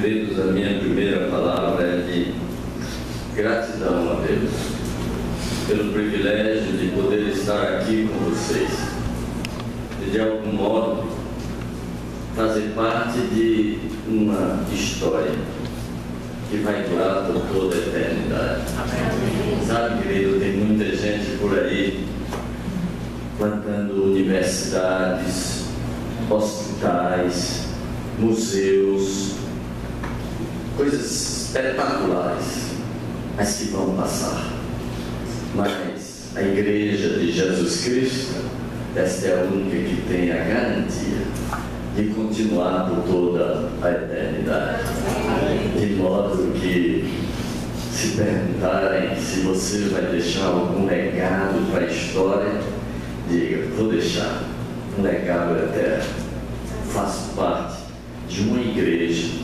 Queridos, a minha primeira palavra é de gratidão a Deus pelo privilégio de poder estar aqui com vocês e de algum modo fazer parte de uma história que vai durar por toda a eternidade. Amém. Sabe, querido, tem muita gente por aí plantando universidades, hospitais, museus, coisas espetaculares, mas que vão passar. Mas a Igreja de Jesus Cristo, esta é a única que tem a garantia de continuar por toda a eternidade. De modo que, se perguntarem se você vai deixar algum legado para a história, diga: vou deixar um legado eterno. Faço parte de uma igreja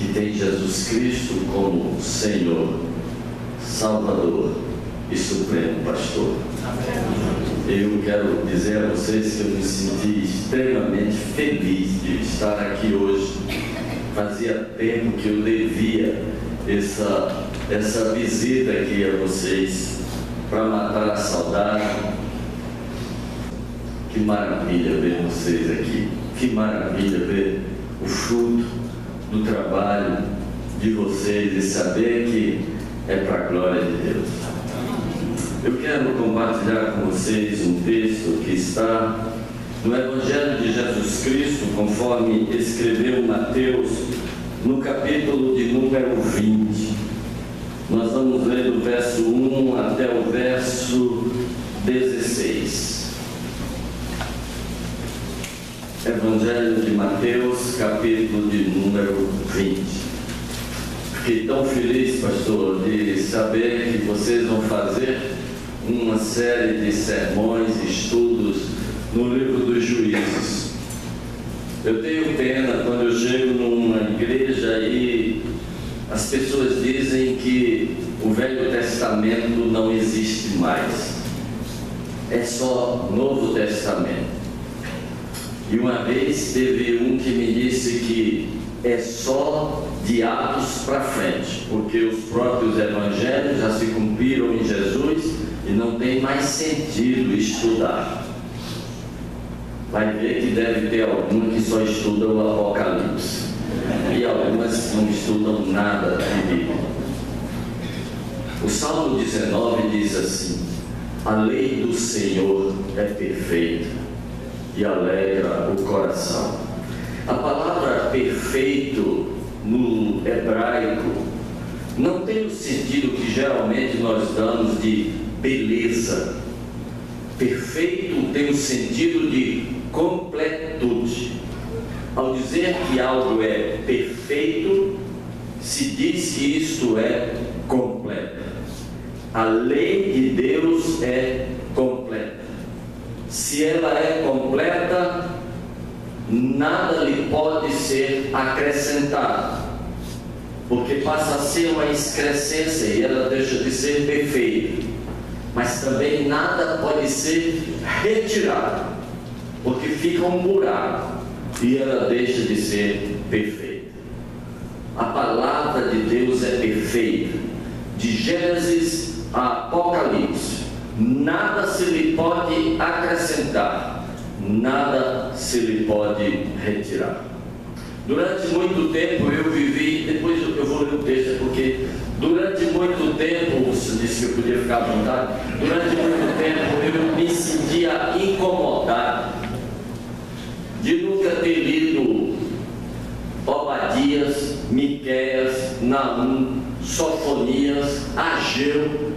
que tem Jesus Cristo como Senhor, Salvador e Supremo Pastor. Eu quero dizer a vocês que eu me senti extremamente feliz de estar aqui hoje. Fazia tempo que eu devia essa visita aqui a vocês para matar a saudade. Que maravilha ver vocês aqui. Que maravilha ver o fruto do trabalho de vocês e saber que é para a glória de Deus. Eu quero compartilhar com vocês um texto que está no Evangelho de Jesus Cristo, conforme escreveu Mateus, no capítulo de número 20. Nós vamos ler do verso 1 até o verso 16. Evangelho de Mateus, capítulo de número 20. Fiquei tão feliz, pastor, de saber que vocês vão fazer uma série de sermões e estudos no livro dos Juízes. Eu tenho pena quando eu chego numa igreja e as pessoas dizem que o Velho Testamento não existe mais. É só Novo Testamento. E uma vez teve um que me disse que é só de Atos para frente, porque os próprios evangelhos já se cumpriram em Jesus e não tem mais sentido estudar. Vai ver que deve ter alguma que só estuda o Apocalipse e algumas não estudam nada de Bíblia. O Salmo 19 diz assim: a lei do Senhor é perfeita e alegra o coração. A palavra perfeito no hebraico não tem o sentido que geralmente nós damos de beleza. Perfeito tem o sentido de completude. Ao dizer que algo é perfeito, se diz que isto é completo. A lei de Deus é completa. Se ela é completa, nada lhe pode ser acrescentado, porque passa a ser uma excrescência e ela deixa de ser perfeita. Mas também nada pode ser retirado, porque fica um buraco e ela deixa de ser perfeita. A palavra de Deus é perfeita, de Gênesis a Apocalipse. Nada se lhe pode acrescentar, nada se lhe pode retirar. Durante muito tempo eu vivi, depois eu vou ler o texto, porque durante muito tempo, você disse que eu podia ficar à vontade, durante muito tempo eu me sentia incomodado de nunca ter lido Obadias, Miqueias, Naum, Sofonias, Ageu,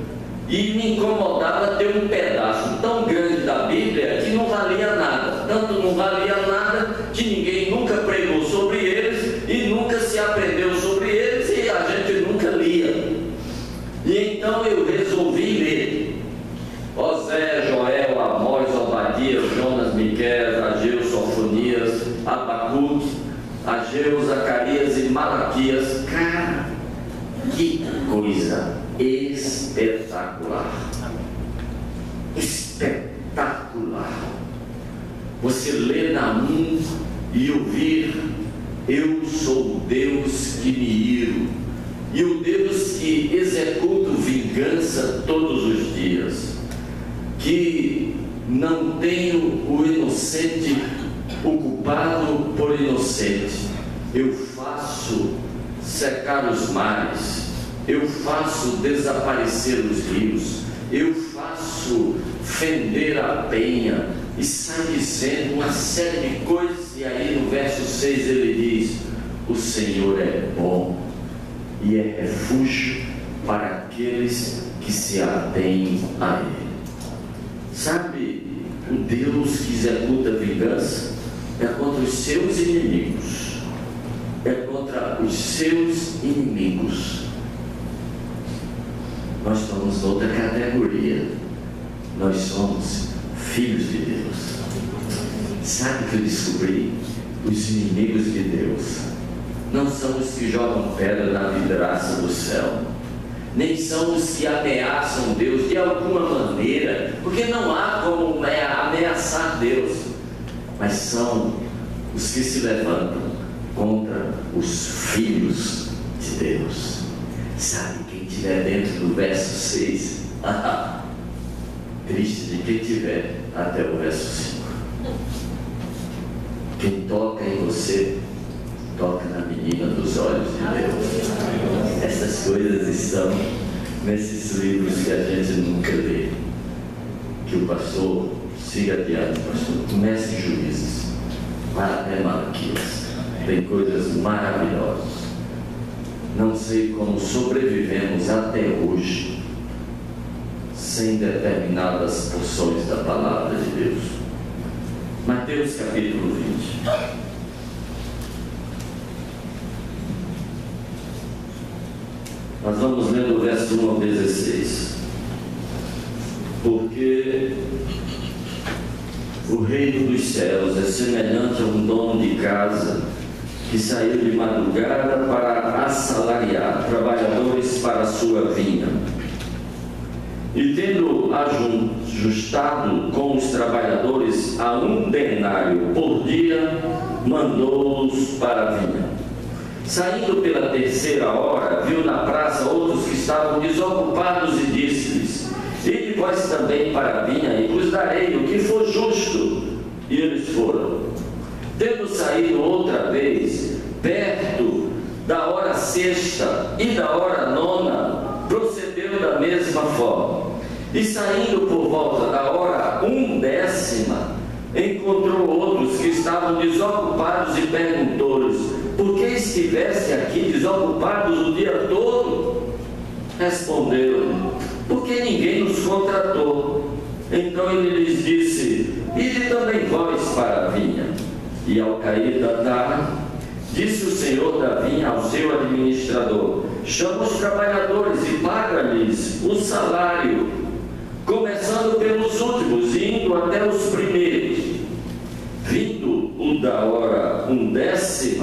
e me incomodava ter um pedaço tão grande da Bíblia que não valia nada. Tanto não valia nada que ninguém nunca pregou sobre eles e nunca se aprendeu sobre eles e a gente nunca lia. E então eu resolvi ler Osé, Joel, Amós, Obadias, Jonas, Miqueias, Ageu, Sofonias, Abacuque, Ageu, Zacarias e Malaquias. Cara, que coisa espetacular! Espetacular! Você lê Naum e ouvir Eu sou o Deus que me iro, e o Deus que executa vingança todos os dias, que não tenho o inocente ocupado por inocente. Eu faço secar os mares, eu faço desaparecer os rios, eu faço fender a penha, e sai dizendo uma série de coisas. E aí no verso 6 ele diz: o Senhor é bom e é refúgio para aqueles que se atêm a Ele. Sabe, o Deus que executa vingança é contra os seus inimigos, é contra os seus inimigos. Nós estamos noutra categoria, nós somos filhos de Deus. Sabe o que eu descobri? Os inimigos de Deus não são os que jogam pedra na vidraça do céu, nem são os que ameaçam Deus de alguma maneira, porque não há como ameaçar Deus, mas são os que se levantam contra os filhos de Deus. Sabe, quem estiver dentro do verso 6, triste de quem estiver até o verso 5. Quem toca em você, toca na menina dos olhos de Deus. Essas coisas estão nesses livros que a gente nunca lê. Que o pastor siga adiante, pastor. Comece em Juízes, vai até Malaquias. Tem coisas maravilhosas. Não sei como sobrevivemos até hoje sem determinadas porções da palavra de Deus. Mateus capítulo 20. Nós vamos ler do verso 1 ao 16. Porque o reino dos céus é semelhante a um dono de casa que saiu de madrugada para assalariar trabalhadores para a sua vinha. E tendo ajustado com os trabalhadores a 1 denário por dia, mandou-os para a vinha. Saindo pela 3ª hora, viu na praça outros que estavam desocupados e disse-lhes: ide vós também para a vinha, e vos darei o que for justo. E eles foram. Tendo saído outra vez, perto da hora 6ª e da hora 9ª, procedeu da mesma forma. E saindo por volta da hora 1/10, encontrou outros que estavam desocupados e perguntou-lhes: por que estiveste aqui desocupados o dia todo? Responderam: porque ninguém nos contratou. Então ele lhes disse: ide também vós para a vinha. E ao cair da tarde, disse o senhor da vinha ao seu administrador: chama os trabalhadores e paga-lhes o salário, começando pelos últimos e indo até os primeiros. Vindo o da hora 1/10,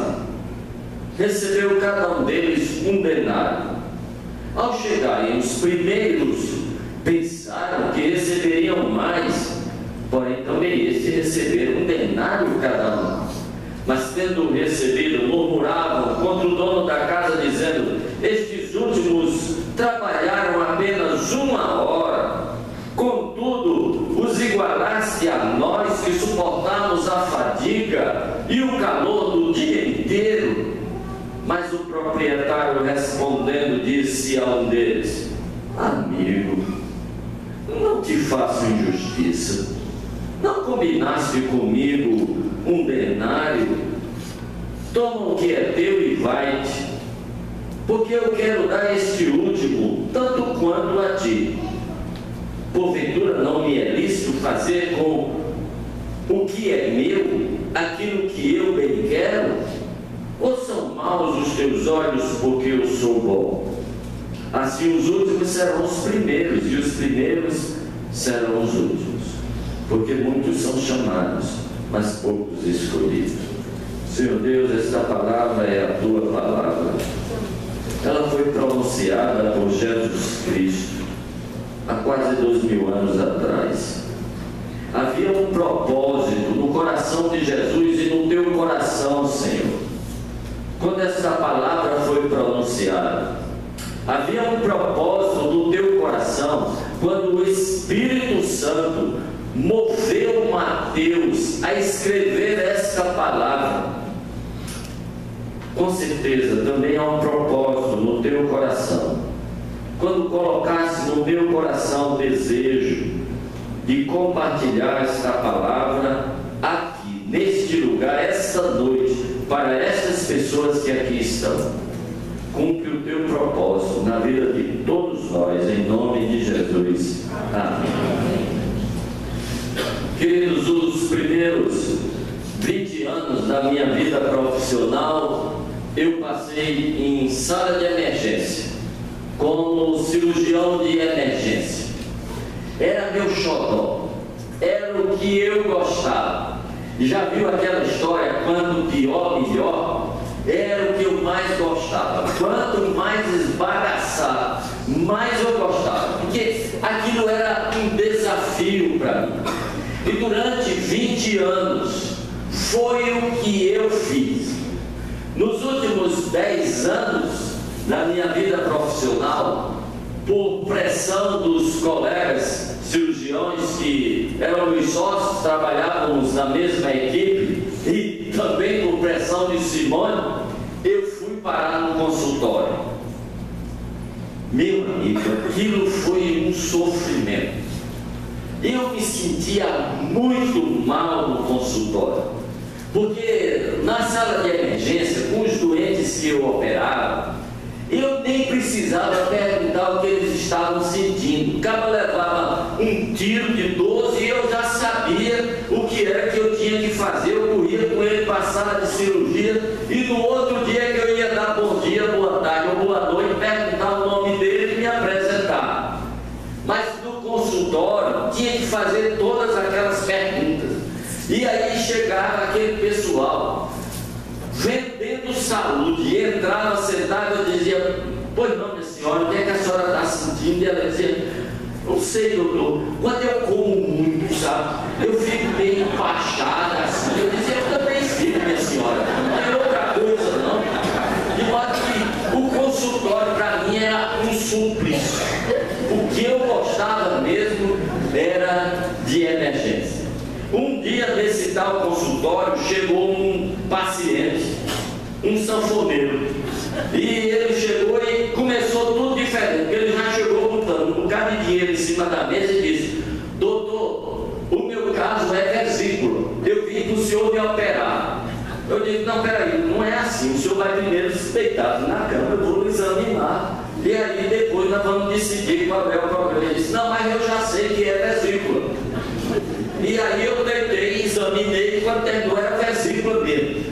recebeu cada um deles 1 denário. Ao chegarem os primeiros, pensaram que receberiam mais, porém também estes receberam 1 denário cada um. Mas tendo recebido, murmuravam contra o dono da casa, dizendo: estes últimos trabalharam apenas 1 hora, contudo os igualaste a nós que suportamos a fadiga e o calor do dia inteiro. Mas o proprietário respondendo disse a um deles: amigo, não te faço injustiça. Não combinaste comigo 1 denário? Toma o que é teu e vai-te, porque eu quero dar este último tanto quanto a ti. Porventura não me é lícito fazer com o que é meu aquilo que eu bem quero? Ou são maus os teus olhos porque eu sou bom? Assim os últimos serão os primeiros, e os primeiros serão os últimos. Porque muitos são chamados, mas poucos escolhidos. Senhor Deus, esta palavra é a tua palavra. Ela foi pronunciada por Jesus Cristo há quase 2000 anos atrás. Havia um propósito no coração de Jesus e no teu coração, Senhor. pronunciado. Havia um propósito no teu coração quando o Espírito Santo moveu Mateus a escrever esta palavra. Com certeza também há um propósito no teu coração quando colocasse no meu coração o desejo de compartilhar esta palavra aqui, neste lugar, esta noite, para estas pessoas que aqui estão. Cumpre o teu propósito na vida de todos nós, em nome de Jesus. Amém. Queridos, os primeiros 20 anos da minha vida profissional, eu passei em sala de emergência, como cirurgião de emergência. Era meu xodó, era o que eu gostava. E já viu aquela história, quanto pior, melhor? Era o que eu mais gostava. Quanto mais esbagaçado, mais eu gostava, porque aquilo era um desafio para mim. E durante 20 anos foi o que eu fiz. Nos últimos 10 anos da minha vida profissional, por pressão dos colegas cirurgiões que eram meus sócios, trabalhávamos na mesma equipe, e também por pressão de Simone, eu fui parar no consultório. Meu amigo, aquilo foi um sofrimento. Eu me sentia muito mal no consultório, porque na sala de emergência, com os doentes que eu operava, eu nem precisava perguntar o que eles estavam sentindo. O cara levava um tiro de 12 e eu já sabia o que era que eu tinha que fazer. Eu corria com ele para a sala de cirurgia e no outro dia que eu ia dar bom dia, boa tarde ou boa noite, perguntar o nome dele e me apresentar. Mas no consultório tinha que fazer todas aquelas perguntas. E aí chegava aquele pessoal vendendo saúde, e entrava sentado, eu dizia: pois não, minha senhora, o que é que a senhora está sentindo? E ela dizia: não sei, doutor, quando eu como muito, sabe, eu fico meio empachada assim. Eu dizia: eu também fico, minha senhora, não tem outra coisa não. De modo que o consultório para mim era um suplício. O que eu gostava mesmo era de emergência. Um dia nesse tal consultório chegou um paciente, um sanfoneiro, e ele chegou e começou tudo diferente, porque ele já chegou botando um bocado de dinheiro em cima da mesa e disse: doutor, o meu caso é vesícula, eu vim para o senhor me operar. Eu disse: não, peraí, não é assim, o senhor vai primeiro se deitar na cama, eu vou examinar, e aí depois nós vamos decidir qual é o problema. Ele disse: não, mas eu já sei que é vesícula. E aí eu deitei, examinei, e quando terminou era vesícula mesmo.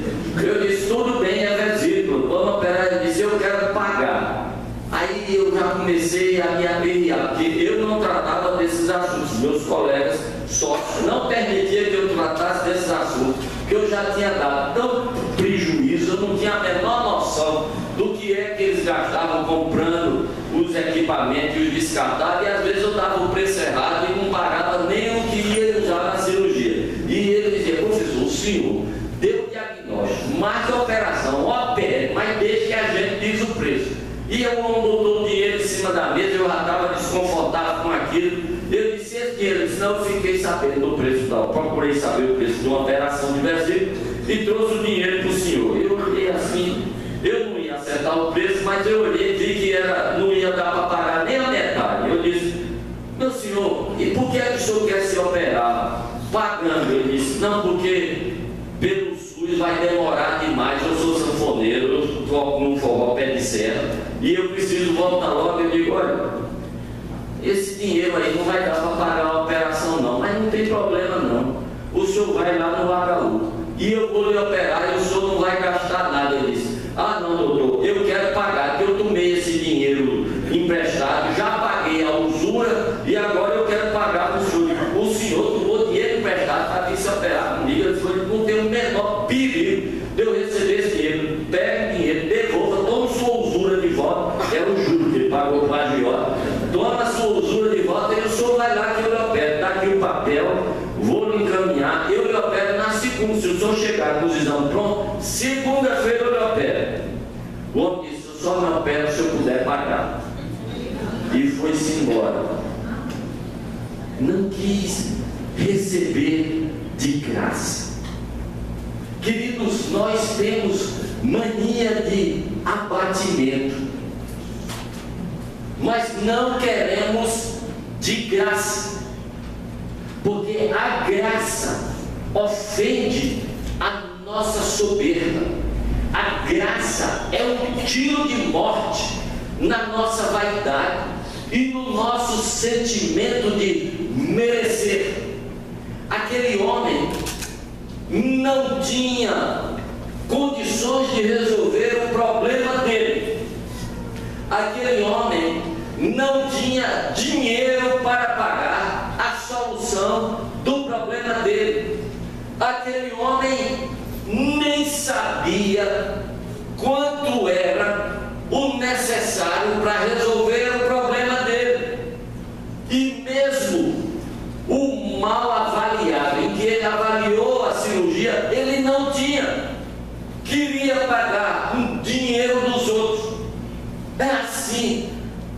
Eu disse: tudo bem, é vesícula, vamos operar. Ele disse: eu quero pagar. Aí eu já comecei a me aperrear, porque eu não tratava desses assuntos. Meus colegas sócios não permitiam que eu tratasse desses assuntos, porque eu já tinha dado tanto prejuízo, eu não tinha a menor noção do que é que eles gastavam comprando os equipamentos e os descartáveis, e às vezes eu dava o preço errado e não pagava nem o que ia usar na cirurgia. E ele dizia: professor, o senhor deu o diagnóstico, marque a operação, opere, mas deixe que a gente diz o preço. E eu não botou o dinheiro em cima da mesa, eu já estava desconfortável com aquilo. Eu disse: esse dinheiro? Ele disse: não, eu fiquei sabendo do preço tal. Procurei saber o preço de uma operação de vesícula e trouxe o dinheiro para o senhor. Eu olhei assim, eu não ia acertar o preço, mas eu olhei e vi que não ia dar para pagar nem a metade. Eu disse: meu senhor, e por que é que o senhor quer se operar pagando? Ele disse: não, porque pelo SUS vai demorar demais, eu sou sanfoneiro, eu toco num forró pé de serra e eu preciso voltar logo. Eu digo: olha, esse dinheiro aí não vai dar para pagar a operação não, mas não tem problema não, o senhor vai lá no HU e eu vou lhe operar e o senhor não vai gastar nada. Ele disse: ah não, doutor, eu quero pagar, porque eu tomei esse dinheiro emprestado, já paguei a usura e agora eu quero pagar para o senhor. O senhor tomou dinheiro emprestado para vir se operar comigo. Eu disse: não tem o menor perigo de eu receber esse dinheiro. Pega o dinheiro, devolva, toma sua usura de volta. Era o juro que ele pagou para a agiota. Toma a sua usura de volta e o senhor vai lá que eu lhe opero. Está aqui o papel, vou lhe encaminhar, eu lhe opero na segunda. Se o senhor chegar com os exames prontos, segunda-feira eu lhe opero. O homem disse: eu só pagar. E foi-se embora. Não quis receber de graça. Queridos, nós temos mania de abatimento, mas não queremos de graça, porque a graça ofende a nossa soberba. A graça é um tiro de morte na nossa vaidade e no nosso sentimento de merecer. Aquele homem não tinha condições de resolver o problema dele. Aquele homem não tinha dinheiro para pagar a solução do problema dele. Aquele homem nem sabia quanto era o necessário para resolver o problema dele. E mesmo o mal avaliado, em que ele avaliou a cirurgia, ele não tinha. Queria pagar o dinheiro dos outros. É assim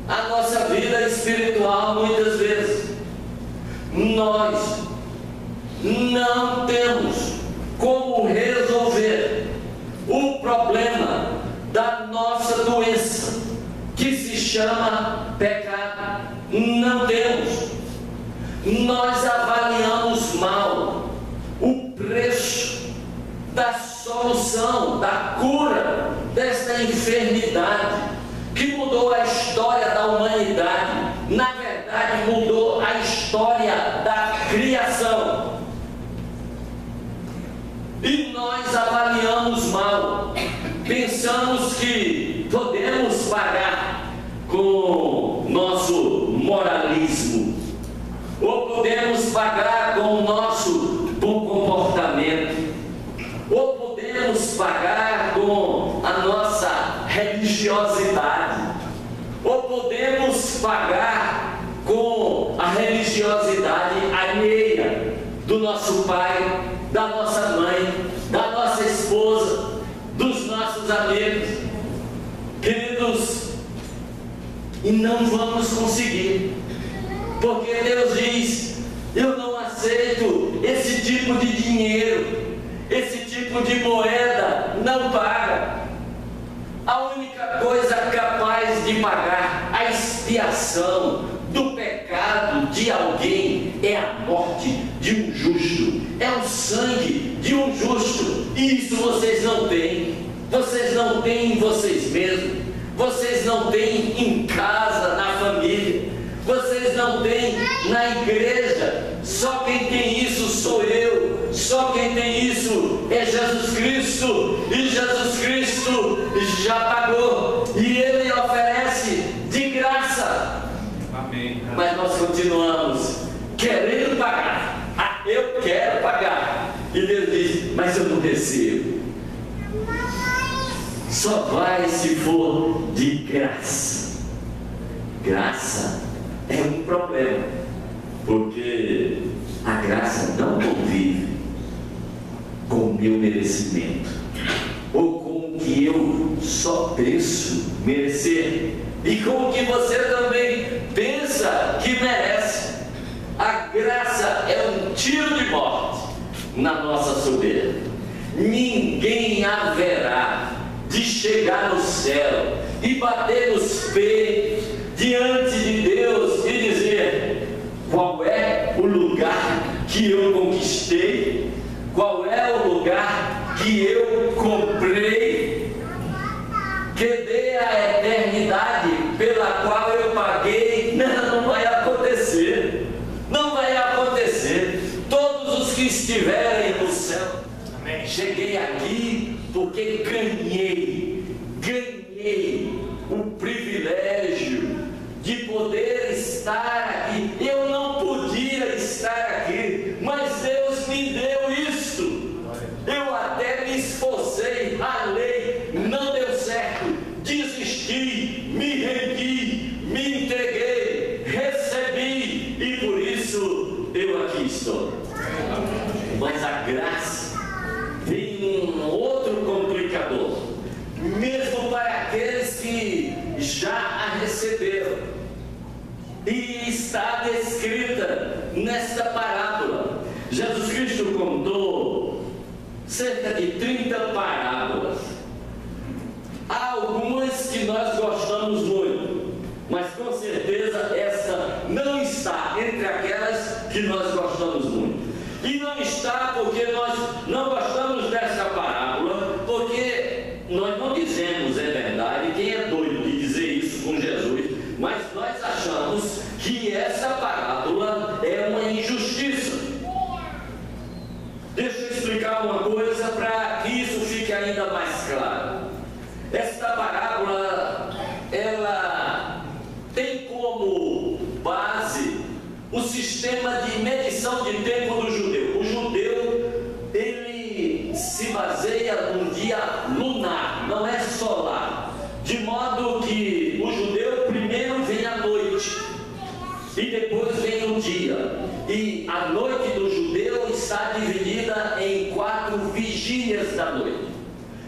a nossa vida espiritual muitas vezes. Nós não temos como resolver o problema da nossa doença, que se chama pecado. Não temos. Nós avaliamos mal o preço da solução, da cura desta enfermidade que mudou a história da humanidade. Na verdade, mudou a história da criação. E nós avaliamos mal. Pensamos que podemos pagar com nosso moralismo, ou podemos pagar com o nosso bom comportamento, ou podemos pagar com a nossa religiosidade, ou podemos pagar com a religiosidade alheia do nosso pai, da nossa mãe, da nossa esposa, dos nossos amigos. Queridos, e não vamos conseguir, porque Deus diz: eu não aceito esse tipo de dinheiro, esse tipo de moeda não paga. A única coisa capaz de pagar a expiação do pecado de alguém é a morte de um justo, é o sangue de um justo. E isso vocês não têm. Vocês não têm em vocês mesmos. Vocês não têm em casa, na família. Vocês não têm na igreja. Só quem tem isso sou eu. Só quem tem isso é Jesus Cristo. E Jesus Cristo já pagou. E Ele oferece de graça. Amém. Mas nós continuamos querendo pagar. Ah, eu quero pagar. E Deus diz: mas eu não recebo. Só vai se for de graça. Graça é um problema, porque a graça não convive com o meu merecimento, ou com o que eu só penso merecer, e com o que você também pensa que merece. A graça é um tiro de morte na nossa soberba. Ninguém haverá de chegar no céu e bater nos peitos diante de Deus e dizer: qual é o lugar que eu conquistei? Qual é o lugar que eu comprei? Que dê a eternidade pela qual eu paguei? Não vai acontecer. Não vai acontecer. Todos os que estiverem no céu, amém. Cheguei aqui porque ganhei o privilégio de poder estar aqui. Eu não podia estar aqui, mas Deus me deu isso. Eu até me esforcei, ralei, não deu certo, desisti, me rendi, me entreguei, recebi, e por isso eu aqui estou. Mas a graça tem um outro complicador, mesmo para aqueles que já e está descrita nesta parábola. Jesus Cristo contou cerca de 30 parábolas. Há algumas que nós gostamos muito, mas com certeza esta não está entre aquelas que nós gostamos muito. E não está porque nós não gostamos dessa parábola, porque nós não dizemos, é verdade, quem é doido de dizer isso com Jesus, mas nós achamos que essa parábola é uma injustiça. Deixa eu explicar uma coisa para que isso fique ainda mais claro. Esta parábola, ela tem como base o sistema de medição de tempo do judeu. O judeu, ele se baseia num dia lunar, não é solar. De modo que o judeu primeiro vem a noite e depois vem o dia. E a noite do judeu está dividida em 4 vigílias da noite,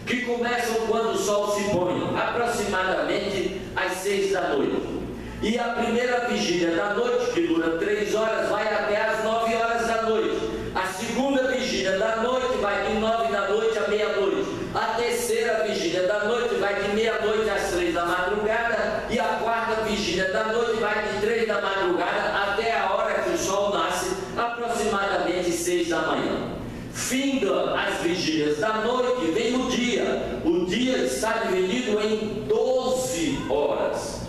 que começam quando o sol se põe, aproximadamente às 6 da noite. E a primeira vigília da noite, que dura 3 horas, vai até às 9 horas da noite. A segunda vigília da noite vai de 9 da noite à meia-noite. A terceira vigília da noite vai de meia-noite às 3 da madrugada. E a quarta vigília da noite vai de 3 da madrugada até a hora que o sol nasce, aproximadamente 6 da manhã. Finda as vigílias da noite, vem o dia. O dia está dividido em 12 horas.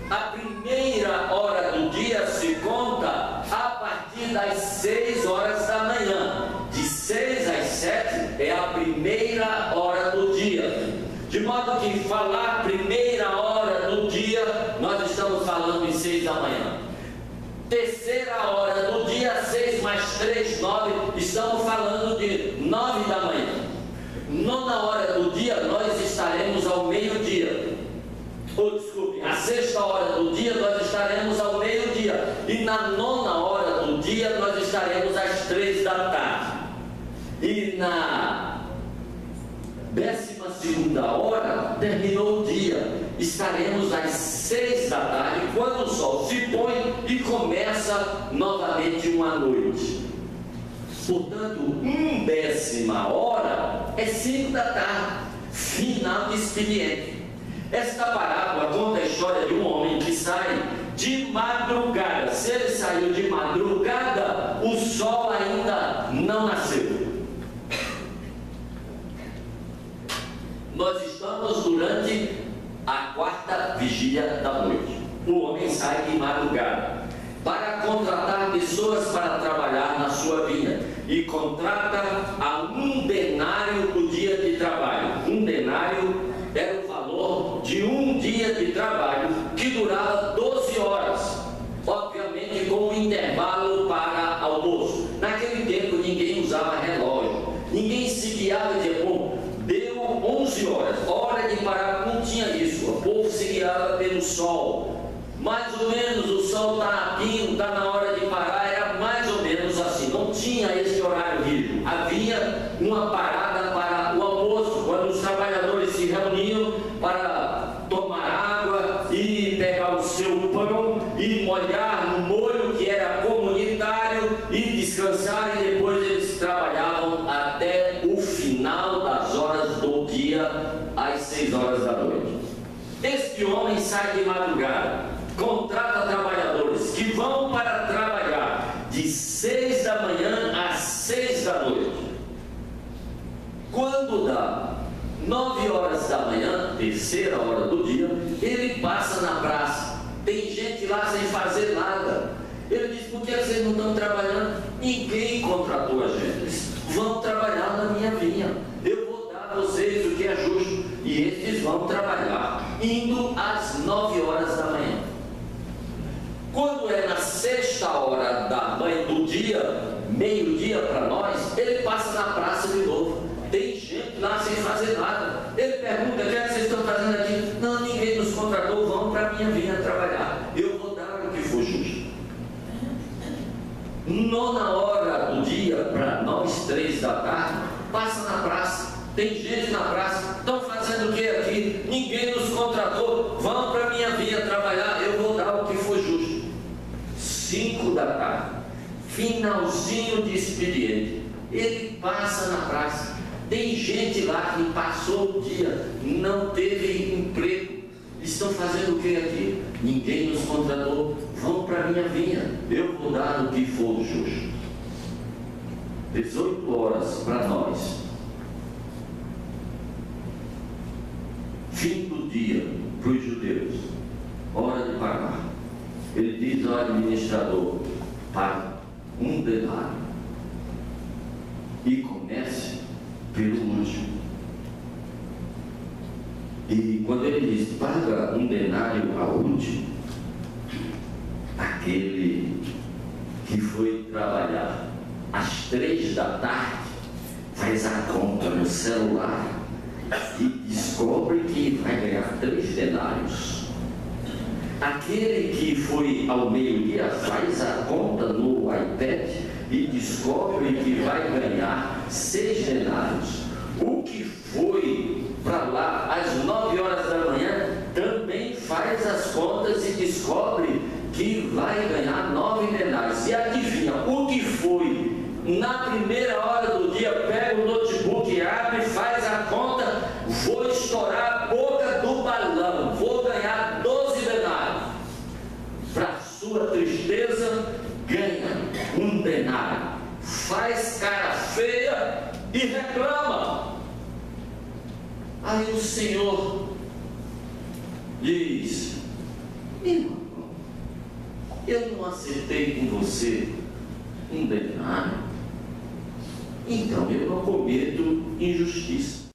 A primeira hora do dia se conta a partir das 6 horas da manhã. De 6 às 7 é a primeira hora do dia. De modo que falar primeira hora do dia, nós estamos falando de 6 da manhã. Terceira hora do dia, 6 mais 3, 9, estamos falando de 9 da manhã. Nona hora do dia, nós estaremos ao meio-dia. Desculpe, a sexta hora do dia nós estaremos ao meio-dia. E na nona hora do dia nós estaremos às 3 da tarde. E na 12ª hora terminou o dia. Estaremos às 6 da tarde, quando o sol se põe e começa novamente uma noite. Portanto, 1/10 hora é 5 da tarde, final de expediente. Esta parábola conta a história de um homem que sai de madrugada. Se ele saiu de madrugada, o sol ainda não nasceu. Nós estamos durante a 4ª vigília da noite. O homem sai de madrugada para contratar pessoas para trabalhar na sua vinha e contrata a 1 denário o dia de trabalho. 1 denário era o valor de um dia de trabalho que durava 12 horas, obviamente com um intervalo para almoço. Naquele tempo ninguém usava relógio, ninguém se guiava de bom, deu 11 horas, hora de parar, não tinha isso, o povo se guiava pelo sol. Mais ou menos o sol está a pino, está na hora de parar, era mais ou menos assim, não tinha esse horário rígido. Havia uma parada para o almoço, quando os trabalhadores se reuniam para tomar água e pegar o seu pão e molhar no molho que era comunitário e descansar, e depois eles trabalhavam até o final das horas do dia, às 6 horas da noite. Este homem sai de madrugada, contrata trabalhadores que vão para trabalhar de 6 da manhã às 6 da noite. Quando dá 9 horas da manhã, terceira hora do dia, ele passa na praça. Tem gente lá sem fazer nada. Ele diz: por que vocês não estão trabalhando? Ninguém contratou a gente. Eles vão trabalhar na minha vinha. Eu vou dar a vocês o que é justo. E eles vão trabalhar, indo às 9 horas da manhã. Quando é na 6ª hora do dia, meio-dia para nós, ele passa na praça de novo. Tem gente lá sem fazer nada. Ele pergunta: o que é que vocês estão fazendo aqui? Não, ninguém nos contratou, vão para a minha vinha trabalhar. Eu vou dar o que for justo. Nona hora do dia, para nós 3 da tarde, passa na praça. Tem gente na praça. Estão fazendo o que aqui? Ninguém nos contratou, vão para a minha vinha trabalhar. Eu vou dar o que for justo. 5 da tarde, finalzinho de expediente, ele passa na praça. Tem gente lá que passou o dia, não teve emprego, estão fazendo o que aqui? Ninguém nos contratou, vão para a minha vinha, eu vou dar o que for justo. 18 horas para nós, fim do dia para os judeus, hora de pagar. Ele diz ao administrador: pague 1 denário e comece pelo último. E quando ele diz paga 1 denário ao último, aquele que foi trabalhar às 3 da tarde faz a conta no celular e descobre que vai ganhar 3 denários. Aquele que foi ao meio-dia faz a conta no iPad e descobre que vai ganhar 6 denários. O que foi para lá às 9 horas da manhã também faz as contas e descobre que vai ganhar 9 denários. E adivinha, o que foi na primeira hora do dia, pega o notebook, abre, faz a conta, vou estourar a boca do balão, vou ganhar 12 denários. Para sua tristeza, ganha 1 denário, faz cara feia e reclama. Aí o Senhor diz: irmão, eu não acertei com você 1 denário, então eu não cometo injustiça.